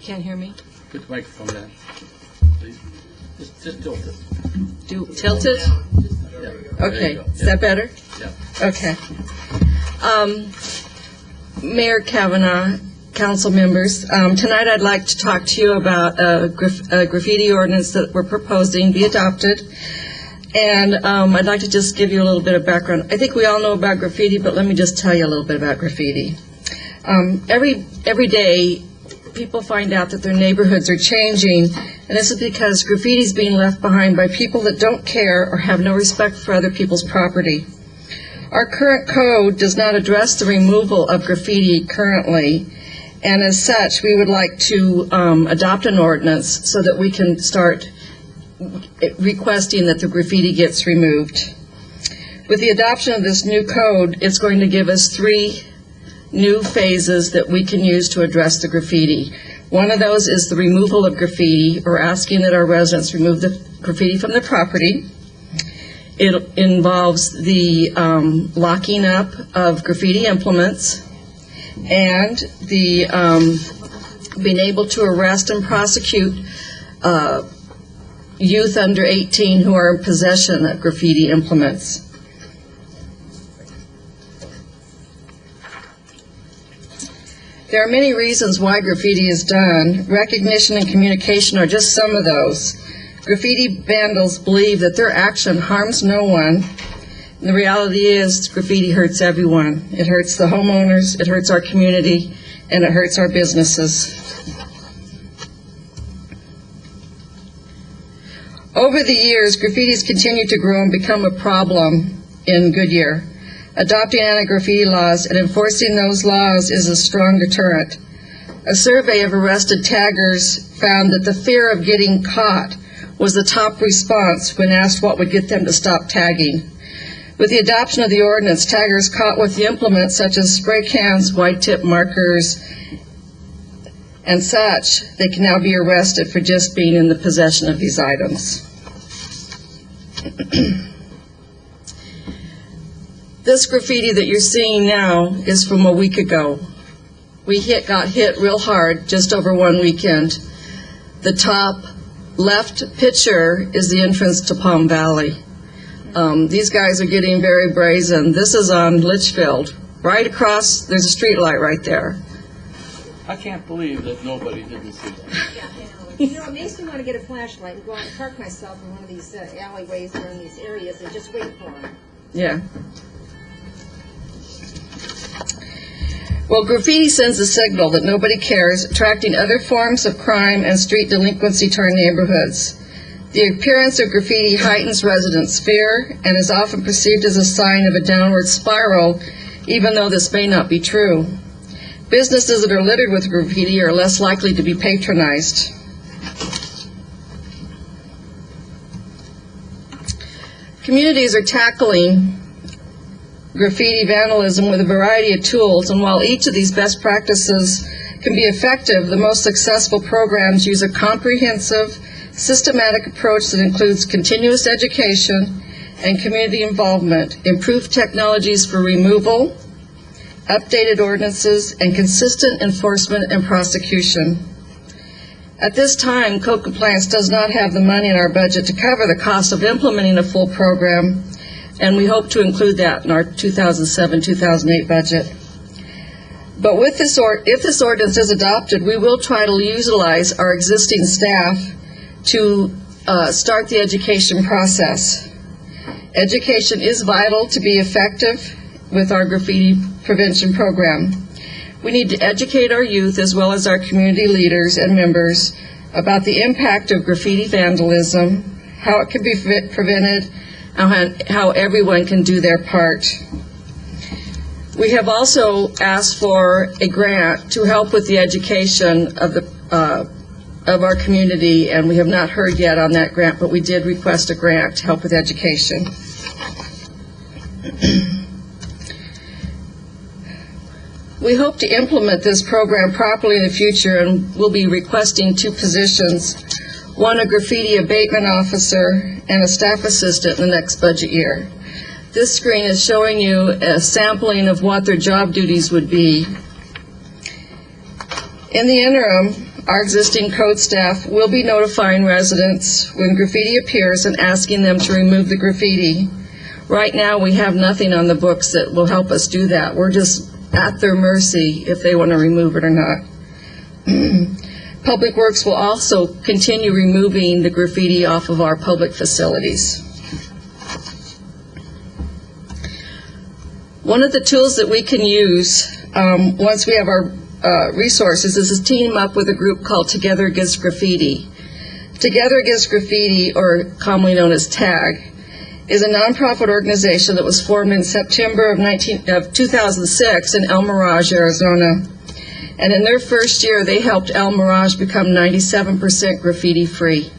Can't hear me? Put the microphone down, please. Just tilt it. Tilt it? Yeah. There you Okay. go. Is that better? Yeah. Okay. Mayor Kavanaugh, council members, tonight I'd like to talk to you about a graffiti ordinance that we're proposing be adopted. And I'd like to just give you a little bit of background. I think we all know about graffiti, but let me just tell you a little bit about graffiti. Every day, people find out that their neighborhoods are changing, and this is because graffiti is being left behind by people that don't care or have no respect for other people's property. Our current code does not address the removal of graffiti currently, and as such, we would like to adopt an ordinance so that we can start requesting that the graffiti gets removed. With the adoption of this new code, it's going to give us 3 new phases that we can use to address the graffiti. One of those is the removal of graffiti, or asking that our residents remove the graffiti from their property. It involves the locking up of graffiti implements and the being able to arrest and prosecute youth under 18 who are in possession of graffiti implements. There are many reasons why graffiti is done. Recognition and communication are just some of those. Graffiti vandals believe that their action harms no one. And the reality is graffiti hurts everyone. It hurts the homeowners, it hurts our community, and it hurts our businesses. Over the years, graffiti has continued to grow and become a problem in Goodyear. Adopting anti-graffiti laws and enforcing those laws is a strong deterrent. A survey of arrested taggers found that the fear of getting caught was the top response when asked what would get them to stop tagging. With the adoption of the ordinance, taggers caught with the implements such as spray cans, white tip markers, and such, they can now be arrested for just being in the possession of these items. This graffiti that you're seeing now is from a week ago. We got hit real hard just over one weekend. The top left picture is the entrance to Palm Valley. These guys are getting very brazen. This is on Litchfield. Right across, there's a street light right there. I can't believe that nobody didn't see that. You know, it makes me want to get a flashlight and go out and park myself in one of these alleyways or in these areas and just wait for them. Yeah. Well, graffiti sends a signal that nobody cares, attracting other forms of crime and street delinquency to our neighborhoods. The appearance of graffiti heightens residents' fear and is often perceived as a sign of a downward spiral, even though this may not be true. Businesses that are littered with graffiti are less likely to be patronized. Communities are tackling graffiti vandalism with a variety of tools, and while each of these best practices can be effective, the most successful programs use a comprehensive, systematic approach that includes continuous education and community involvement, improved technologies for removal, updated ordinances, and consistent enforcement and prosecution. At this time, code compliance does not have the money in our budget to cover the cost of implementing a full program, and we hope to include that in our 2007-2008 budget. But if this ordinance is adopted, we will try to utilize our existing staff to start the education process. Education is vital to be effective with our graffiti prevention program. We need to educate our youth as well as our community leaders and members about the impact of graffiti vandalism, how it can be prevented, and how everyone can do their part. We have also asked for a grant to help with the education of our community, and we have not heard yet on that grant, but we did request a grant to help with education. We hope to implement this program properly in the future, and we'll be requesting 2 positions, one a graffiti abatement officer and a staff assistant in the next budget year. This screen is showing you a sampling of what their job duties would be. In the interim, our existing code staff will be notifying residents when graffiti appears and asking them to remove the graffiti. Right now, we have nothing on the books that will help us do that. We're just at their mercy if they want to remove it or not. Public Works will also continue removing the graffiti off of our public facilities. One of the tools that we can use once we have our resources is to team up with a group called Together Against Graffiti. Together Against Graffiti, or commonly known as TAG, is a nonprofit organization that was formed in September of 2006 in El Mirage, Arizona. And in their first year, they helped El Mirage become 97% graffiti-free.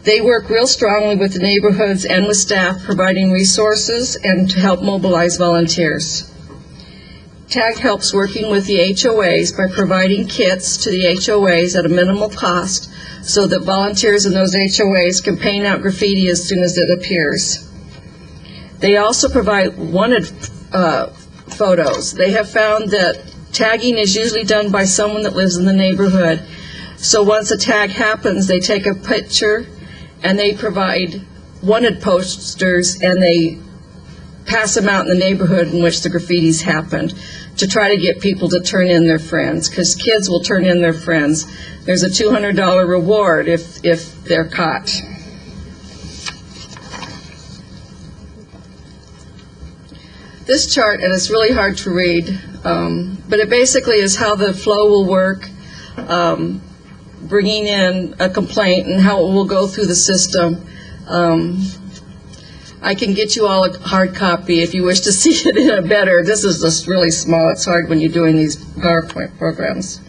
They work real strongly with the neighborhoods and with staff, providing resources and to help mobilize volunteers. TAG helps working with the HOAs by providing kits to the HOAs at a minimal cost so that volunteers in those HOAs can paint out graffiti as soon as it appears. They also provide wanted photos. They have found that tagging is usually done by someone that lives in the neighborhood. So once a tag happens, they take a picture and they provide wanted posters and they pass them out in the neighborhood in which the graffitis happened to try to get people to turn in their friends, because kids will turn in their friends. There's a $200 reward if they're caught. This chart, and it's really hard to read, but it basically is how the flow will work, bringing in a complaint and how it will go through the system. I can get you all a hard copy if you wish to see it in a better. This is just really small. It's hard when you're doing these PowerPoint programs.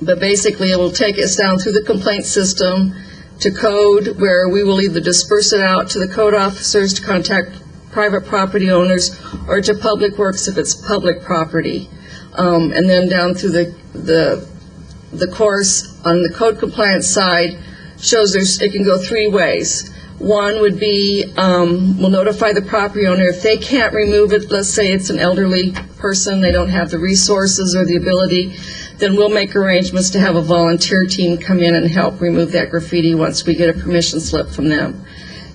But basically, it will take us down through the complaint system to code, where we will either disperse it out to the code officers to contact private property owners, or to Public Works if it's public property. And then down through the course on the code compliance side shows it can go three ways. One would be, we'll notify the property owner if they can't remove it. Let's say it's an elderly person, they don't have the resources or the ability, then we'll make arrangements to have a volunteer team come in and help remove that graffiti once we get a permission slip from them.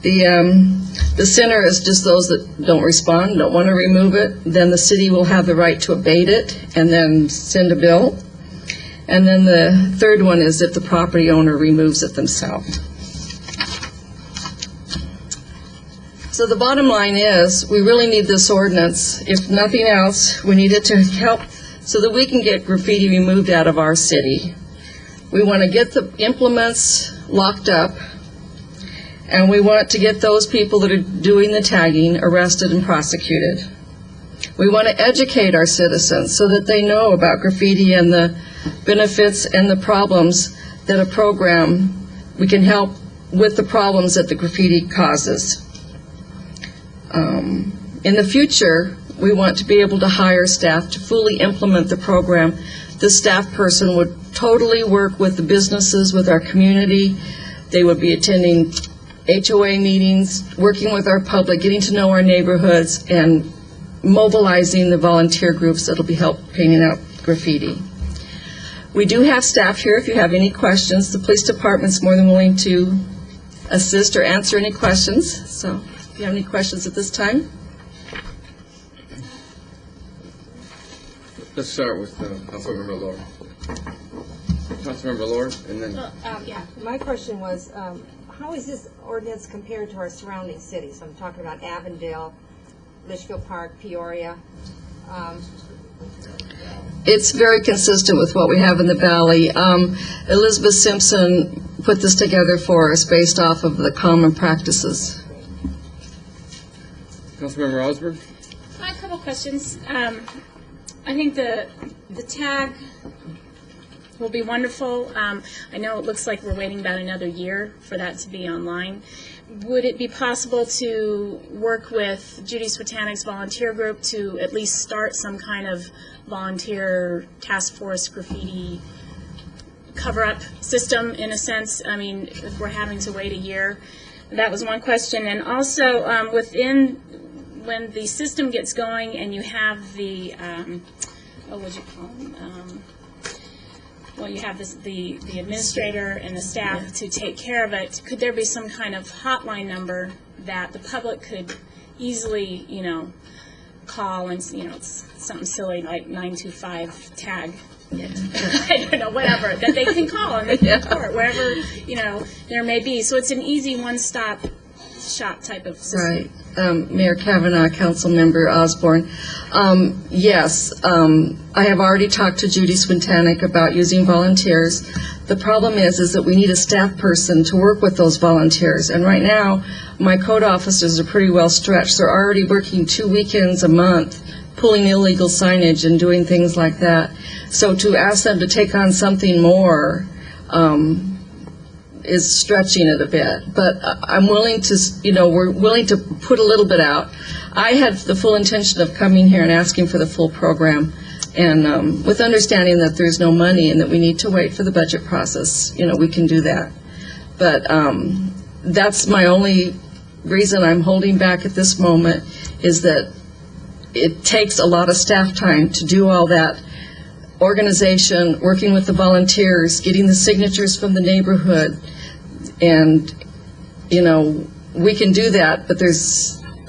The center is just those that don't respond, don't want to remove it. Then the city will have the right to abate it and then send a bill. And then the third one is if the property owner removes it themselves. So the bottom line is, we really need this ordinance. If nothing else, we need it to help so that we can get graffiti removed out of our city. We want to get the implements locked up, and we want to get those people that are doing the tagging arrested and prosecuted. We want to educate our citizens so that they know about graffiti and the benefits and the problems that a program, we can help with the problems that the graffiti causes. In the future, we want to be able to hire staff to fully implement the program. The staff person would totally work with the businesses, with our community. They would be attending HOA meetings, working with our public, getting to know our neighborhoods, and mobilizing the volunteer groups that will be help painting out graffiti. We do have staff here if you have any questions. The police department's more than willing to assist or answer any questions. So if you have any questions at this time. Let's start with Councilmember Lord. Councilmember Lord, and then... Yeah, my question was, how is this ordinance compared to our surrounding cities? I'm talking about Avondale, Litchfield Park, Peoria. It's very consistent with what we have in the Valley. Elizabeth Simpson put this together for us based off of the common practices. Councilmember Osborne? A couple questions. I think the tag will be wonderful. I know it looks like we're waiting about another year for that to be online. Would it be possible to work with Judy Swetanic's volunteer group to at least start some kind of volunteer task force graffiti cover-up system, in a sense? I mean, if we're having to wait a year. That was one question. And also, when the system gets going and you have the, what would you call them? well, you have the administrator and the staff to take care of it. Could there be some kind of hotline number that the public could easily, call and, it's something silly like 925 tag? I don't know, whatever, that they can call and they can report wherever, there may be. So it's an easy one-stop shop type of system. Right. Mayor Kavanaugh, Councilmember Osborne. Yes, I have already talked to Judy Swintanek about using volunteers. The problem is that we need a staff person to work with those volunteers. And right now, my code officers are pretty well stretched. They're already working 2 weekends a month, pulling illegal signage and doing things like that. So to ask them to take on something more is stretching it a bit. But I'm willing to, we're willing to put a little bit out. I had the full intention of coming here and asking for the full program, and with understanding that there's no money and that we need to wait for the budget process, we can do that. But that's my only reason I'm holding back at this moment, is that it takes a lot of staff time to do all that organization, working with the volunteers, getting the signatures from the neighborhood, and we can do that, but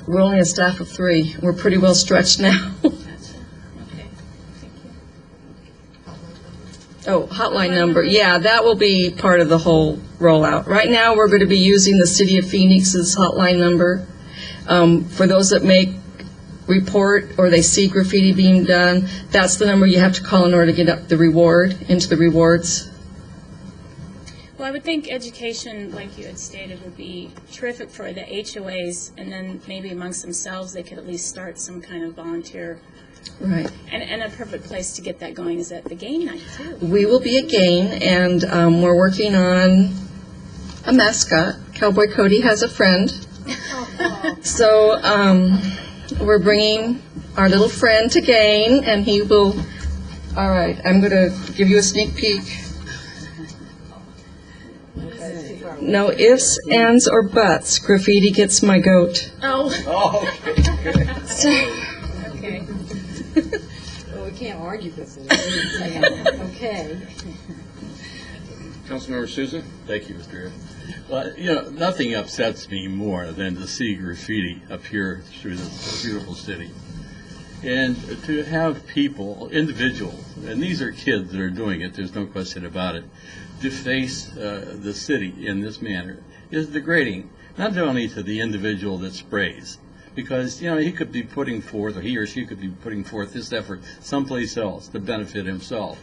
we're only a staff of 3. We're pretty well stretched now. Okay. Thank you. Oh, hotline number. Yeah, that will be part of the whole rollout. Right now, we're going to be using the City of Phoenix's hotline number. For those that make report or they see graffiti being done, that's the number you have to call in order to get up the reward, into the rewards. Well, I would think education, like you had stated, would be terrific for the HOAs, and then maybe amongst themselves they could at least start some kind of volunteer. Right. And a perfect place to get that going is at the game night, too. We will be a game, and we're working on a mascot. Cowboy Cody has a friend. So we're bringing our little friend to Gain, and he will, all right, I'm going to give you a sneak peek. No ifs, ands, or buts. Graffiti gets my goat. Oh, Okay. okay. Well, we can't argue with it. Okay. Councilmember Souza? Thank you, Mr. Mayor. Well, nothing upsets me more than to see graffiti appear through this beautiful city. And to have people, individuals, and these are kids that are doing it, there's no question about it, deface the city in this manner is degrading, not only to the individual that sprays, because, he could be putting forth, or he or she could be putting forth this effort someplace else to benefit himself.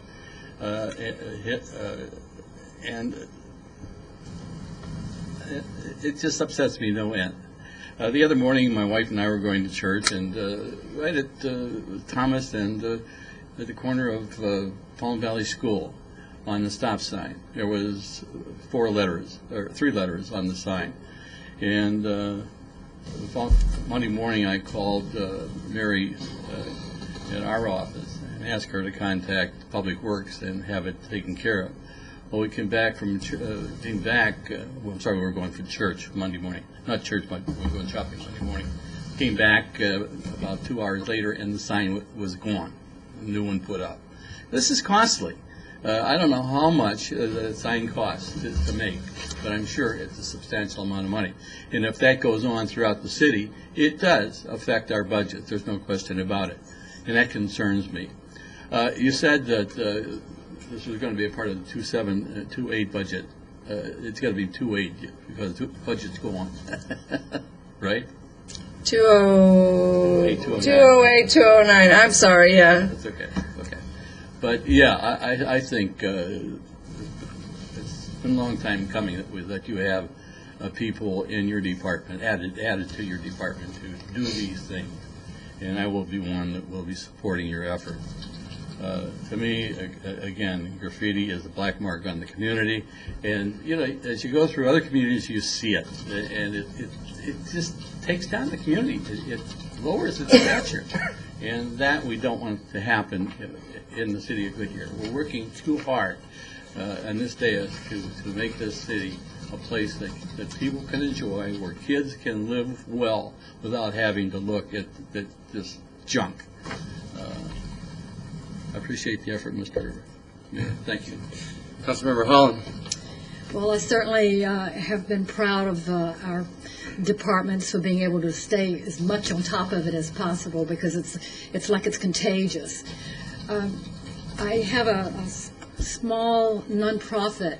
And it just upsets me no end. The other morning, my wife and I were going to church, and right at Thomas and at the corner of Palm Valley School, on the stop sign, there was 3 letters on the sign. And Monday morning, I called Mary at our office and asked her to contact Public Works and have it taken care of. Well, we came back we were going for church Monday morning. Not church, but we were going shopping Monday morning. Came back about 2 hours later, and the sign was gone. A new one put up. This is costly. I don't know how much the sign costs to make, but I'm sure it's a substantial amount of money. And if that goes on throughout the city, it does affect our budget. There's no question about it. And that concerns me. You said that this was going to be a part of the 2.8 budget. It's got to be 2.8 because the budget's go on, right? 208, 208, 209. I'm sorry, yeah. That's okay. Okay. But yeah, I think it's been a long time coming that you have people in your department added to your department to do these things, and I will be one that will be supporting your effort. To me, again, graffiti is a black mark on the community, and as you go through other communities, you see it, and it just takes down the community. It lowers its stature, and that we don't want to happen in the city of Goodyear. We're working too hard on this day to make this city a place that people can enjoy, where kids can live well without having to look at this junk. I appreciate the effort, Mr. Yeah, thank you. Councilmember Holland. Well, I certainly have been proud of our departments for being able to stay as much on top of it as possible, because it's like it's contagious. I have a small nonprofit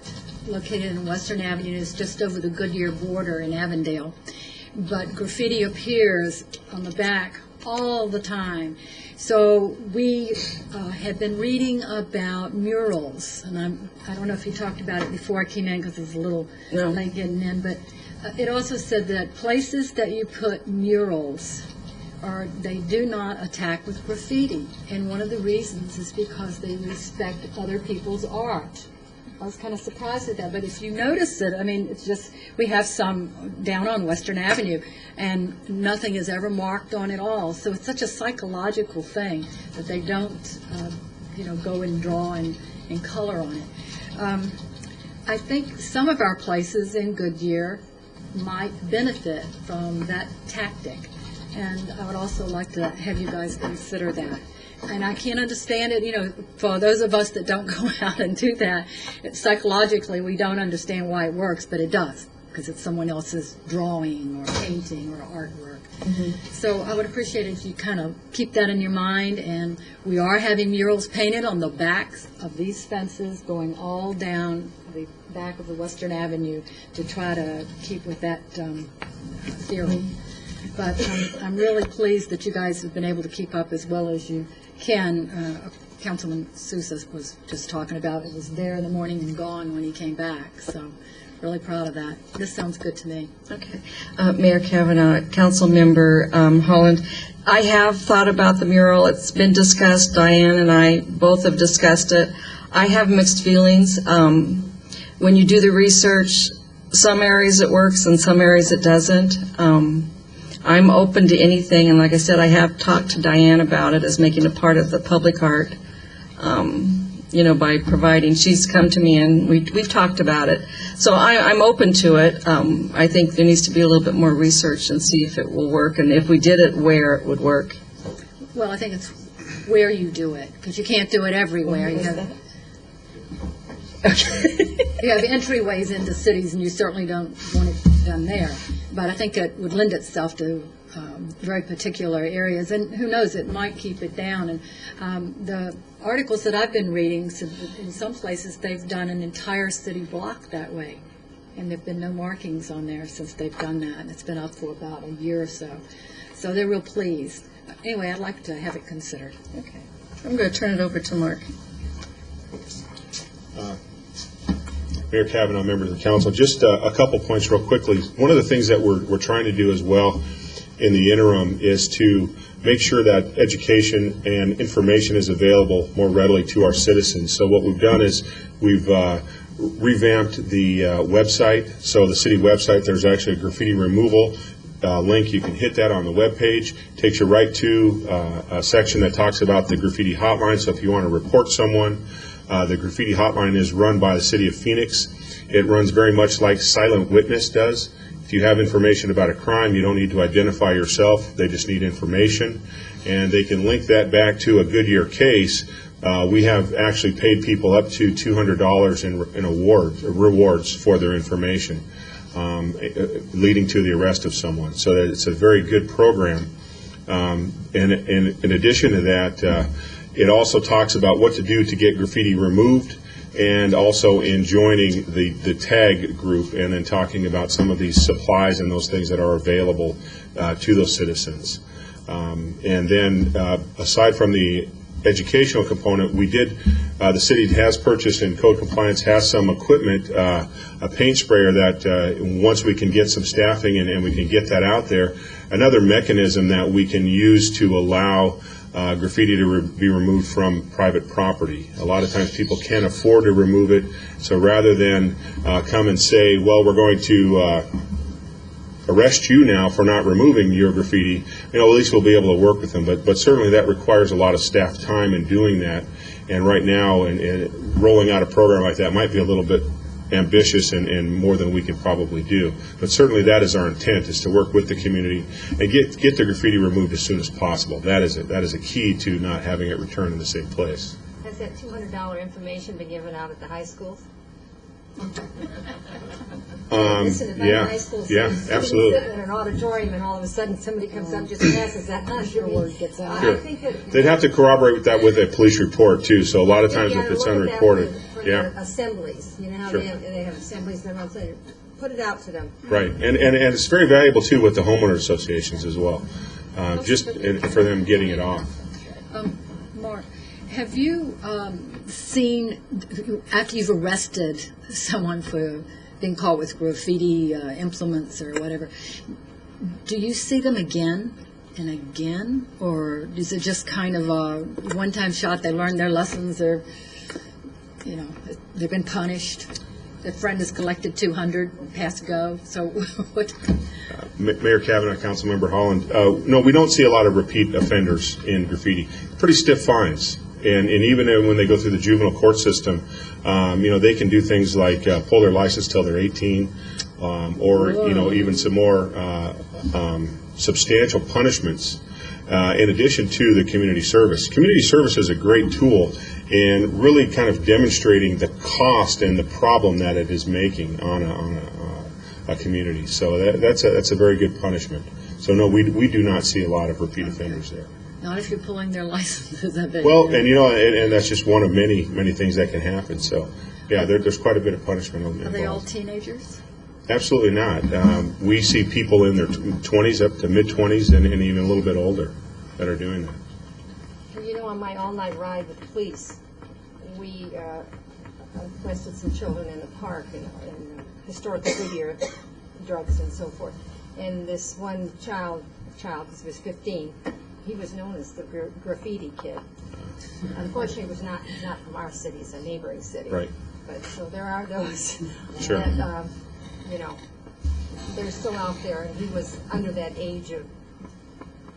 located in Western Avenue. It's just over the Goodyear border in Avondale. But graffiti appears on the back all the time. So we have been reading about murals, and I don't know if you talked about it before I came in because it was a little late getting in, but it also said that places that you put murals, they do not attack with graffiti, and one of the reasons is because they respect other people's art. I was kind of surprised at that, but if you notice it, I mean, it's just, we have some down on Western Avenue, and nothing is ever marked on it all. So it's such a psychological thing that they don't, go and draw and color on it. I think some of our places in Goodyear might benefit from that tactic, and I would also like to have you guys consider that. And I can't understand it, for those of us that don't go out and do that, psychologically we don't understand why it works, but it does, because it's someone else's drawing or painting or artwork. Mm-hmm. So I would appreciate it if you kind of keep that in your mind, and we are having murals painted on the backs of these fences going all down the back of the Western Avenue to try to keep with that theory. But I'm really pleased that you guys have been able to keep up as well as you can. Councilman Sousa was just talking about it was there in the morning and gone when he came back. So really proud of that. This sounds good to me. Okay. Mayor Kavanaugh, Council Member Holland, I have thought about the mural. It's been discussed. Diane and I both have discussed it. I have mixed feelings. When you do the research, some areas it works and some areas it doesn't. I'm open to anything, and like I said, I have talked to Diane about it as making a part of the public art, by providing. She's come to me and we've talked about it. So I'm open to it. I think there needs to be a little bit more research and see if it will work, and if we did it, where it would work. Well, I think it's where you do it, because you can't do it everywhere. You have entryways into cities, and you certainly don't want it done there. But I think it would lend itself to very particular areas, and who knows, it might keep it down. And the articles that I've been reading, in some places they've done an entire city block that way, and there have been no markings on there since they've done that, and it's been up for about a year or so. So they're real pleased. Anyway, I'd like to have it considered. Okay. I'm going to turn it over to Mark. Mayor Kavanaugh, members of the council, just a couple points real quickly. One of the things that we're trying to do as well in the interim is to make sure that education and information is available more readily to our citizens. So what we've done is we've revamped the website. So the city website, there's actually a graffiti removal link. You can hit that on the web page. Takes you right to a section that talks about the graffiti hotline. So if you want to report someone, the graffiti hotline is run by the city of Phoenix. It runs very much like Silent Witness does. If you have information about a crime, you don't need to identify yourself. They just need information. And they can link that back to a Goodyear case. We have actually paid people up to $200 in rewards for their information, leading to the arrest of someone. So that it's a very good program. And in addition to that, it also talks about what to do to get graffiti removed, and also in joining the tag group, and then talking about some of these supplies and those things that are available to those citizens. And then aside from the educational component, we did, the city has purchased, and code compliance has some equipment, a paint sprayer that once we can get some staffing and we can get that out there, another mechanism that we can use to allow graffiti to be removed from private property. A lot of times people can't afford to remove it, so rather than come and say, well, we're going to arrest you now for not removing your graffiti, at least we'll be able to work with them. But certainly that requires a lot of staff time in doing that. And right now, and rolling out a program like that might be a little bit ambitious and more than we could probably do. But certainly that is our intent, is to work with the community and get the graffiti removed as soon as possible. That is a key to not having it return in the same place. Has that $200 information been given out at the high schools? Listen, if I'm in high school, absolutely. sitting in an auditorium, and all of a sudden somebody comes up and just passes that on, your word gets out. Sure. I think that They'd have to corroborate with that with a police report too. So a lot of times you if gotta it's look at that unreported, for yeah, the assemblies. You know how Sure. they have assemblies. They're not saying, put it out to them. right. And it's very valuable too with the homeowner associations as well, just for them getting it off. Mark, have you seen, after you've arrested someone for being caught with graffiti implements or whatever, do you see them again and again? Or is it just kind of a one-time shot, they learned their lessons, or, you know, they've been punished? Their friend has collected 200, pass go, so what? Mayor Kavanaugh, Councilmember Holland, no, we don't see a lot of repeat offenders in graffiti. Pretty stiff fines. And even when they go through the juvenile court system, they can do things like pull their license till they're 18, or even some more substantial punishments. In addition to the community service, community service is a great tool in really kind of demonstrating the cost and the problem that it is making on a community. So that's a very good punishment. So no, we do not see a lot of repeat offenders there. Not if you're pulling their licenses. Well, and that's just one of many things that can happen. So, yeah, there's quite a bit of punishment involved. Are they all teenagers? Absolutely not. We see people in their 20s up to mid-20s and even a little bit older that are doing that. And on my all-night ride with the police, we arrested some children in the park and historical Goodyear drugs and so forth. And this one child, because he was 15, he was known as the graffiti kid. Unfortunately, it was not from our city; it's a neighboring city. Right. But so there are those Sure. that they're still out there, and he was under that age of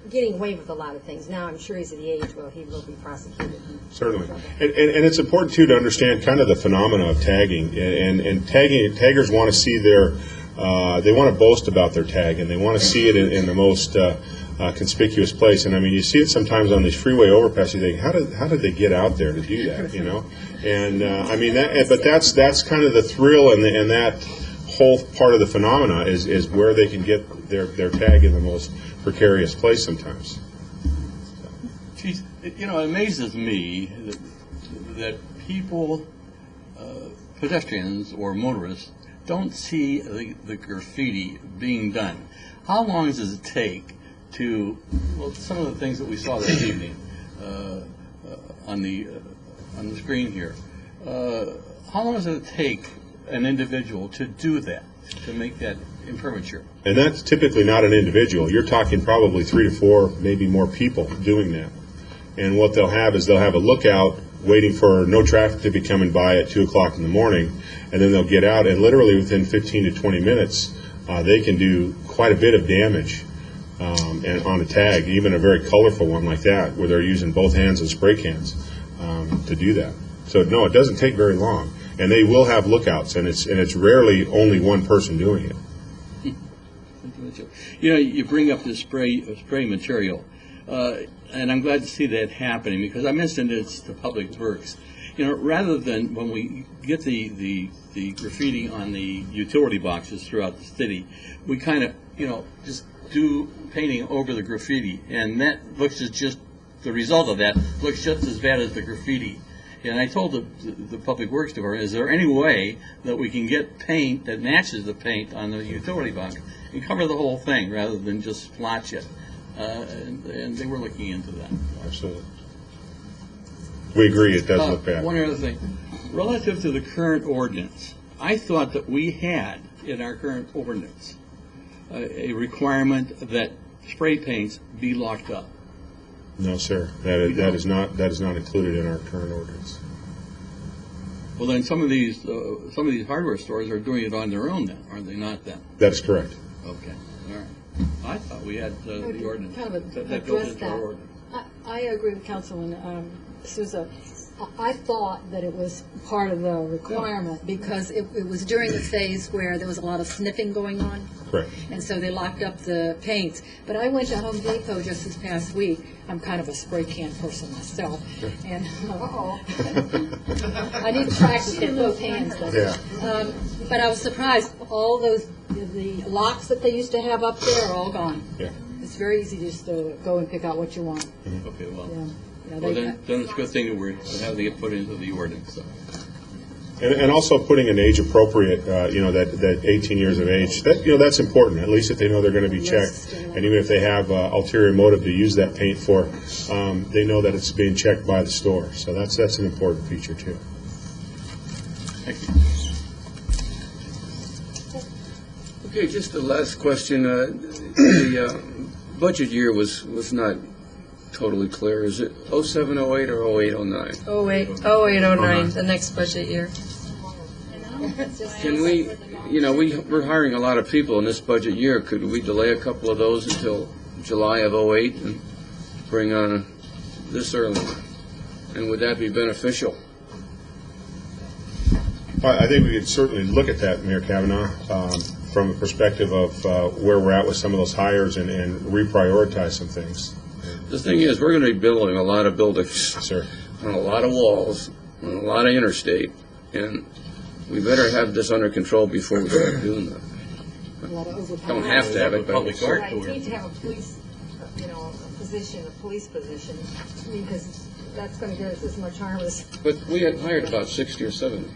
getting away with a lot of things. Now I'm sure he's at the age where he will be prosecuted. Certainly. And it's important, too, to understand kind of the phenomena of tagging. And taggers want to see they want to boast about their tag, and they want to see it in the most conspicuous place. And I mean, you see it sometimes on these freeway overpasses. You think, how did they get out there to do that? And I mean, but that's kind of the thrill, and that whole part of the phenomena is where they can get their tag in the most precarious place sometimes. Geez, it amazes me that people, pedestrians or motorists, don't see the graffiti being done. How long does it take to, some of the things that we saw this evening on the screen here, how long does it take an individual to do that, to make that imprimatur? And that's typically not an individual. You're talking probably 3 to 4, maybe more people doing that. And what they'll have is they'll have a lookout waiting for no traffic to be coming by at 2 o'clock in the morning, and then they'll get out, and literally within 15 to 20 minutes, they can do quite a bit of damage and on a tag, even a very colorful one like that, where they're using both hands and spray cans to do that. So no, it doesn't take very long, and they will have lookouts, and it's rarely only one person doing it. You bring up the spray material, and I'm glad to see that happening, because I mentioned it's the Public Works. Rather than when we get the graffiti on the utility boxes throughout the city, we kind of just do painting over the graffiti, and that looks the result of that looks just as bad as the graffiti. And I told the Public Works Department, is there any way that we can get paint that matches the paint on the utility box and cover the whole thing rather than just splotch it? And they were looking into that. Absolutely. We agree, it does look bad. One other thing. Relative to the current ordinance, I thought that we had in our current ordinance a requirement that spray paints be locked up. No, sir. That is not included in our current ordinance. Well, then some of these hardware stores are doing it on their own, then, aren't they? Not then. That is correct. Okay. All right. I thought we had the ordinance kind of that goes address into our that. ordinance. I agree with Councilman Souza. I thought that it was part of the requirement because it was during the phase where there was a lot of sniffing going on. Correct. And so they locked up the paints. But I went to Home Depot just this past week. I'm kind of a spray can person myself. And I need to practice with both hands. Though. Yeah. But I was surprised. All those, the locks that they used to have up there are all gone. Yeah. It's very easy just to go and pick out what you want. Okay, well, Yeah. Yeah, well, they- then it's a good thing that we're having it put into the ordinance, so. And also putting an age appropriate, that 18 years of age, that's important. At least if they know they're going to be checked, and even if they have ulterior motive to use that paint for, they know that it's being checked by the store. So that's an important feature too. Thank you. Okay, just the last question. The budget year was not totally clear. Is it 07, 08, or 08, 09? 0809, the next budget year. Can we, we're hiring a lot of people in this budget year. Could we delay a couple of those until July of 08 and bring on this early? And would that be beneficial? Well, I think we could certainly look at that, Mayor Kavanaugh, from a perspective of where we're at with some of those hires and reprioritize some things. The thing is, we're going to be building a lot of buildings Sir. on a lot of walls, on a lot of interstate, and we better have this under control before we start doing that. a lot of Don't have to have it, but Public art. I need to have a police, a police position, because that's going to get us as much harm as. But we had hired about 60 or 70.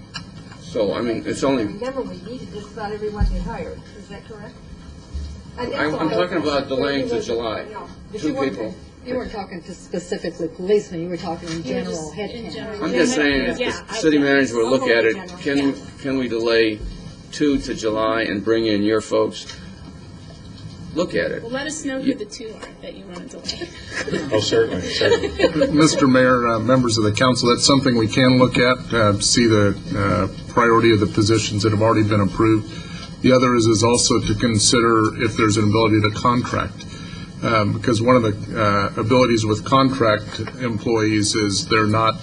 So, I mean, it's only, Remember, we needed just about everyone we hired, is that correct? I'm talking about delaying to July. But Two you weren't- people. You weren't talking to specifically policemen, you were talking in general in headcount. general. I'm just saying, if Yeah, the city manager will look at it, Yeah. can we delay 2 to July and bring in your folks? Look at it. Well, let us know who the two are that you want to delay. Oh, certainly. Mr. Mayor, members of the council, that's something we can look at, see the priority of the positions that have already been approved. The other is also to consider if there's an ability to contract. Because one of the abilities with contract employees is they're not,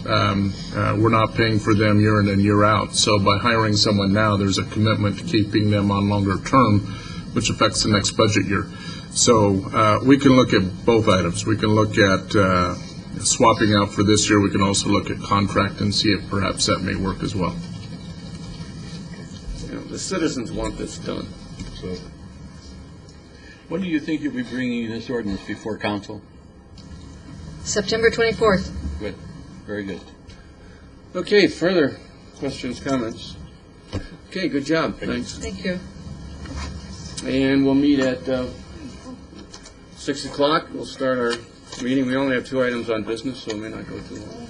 we're not paying for them year in and year out. So by hiring someone now, there's a commitment to keeping them on longer term, which affects the next budget year. So we can look at both items. We can look at swapping out for this year. We can also look at contract and see if perhaps that may work as well. The citizens want this done. So, When do you think you'll be bringing this ordinance before council? September 24th. Good, very good. Okay, further questions, comments? Okay, good job, thanks. Thank you. And we'll meet at 6 o'clock. We'll start our meeting. We only have 2 items on business, so it may not go too long.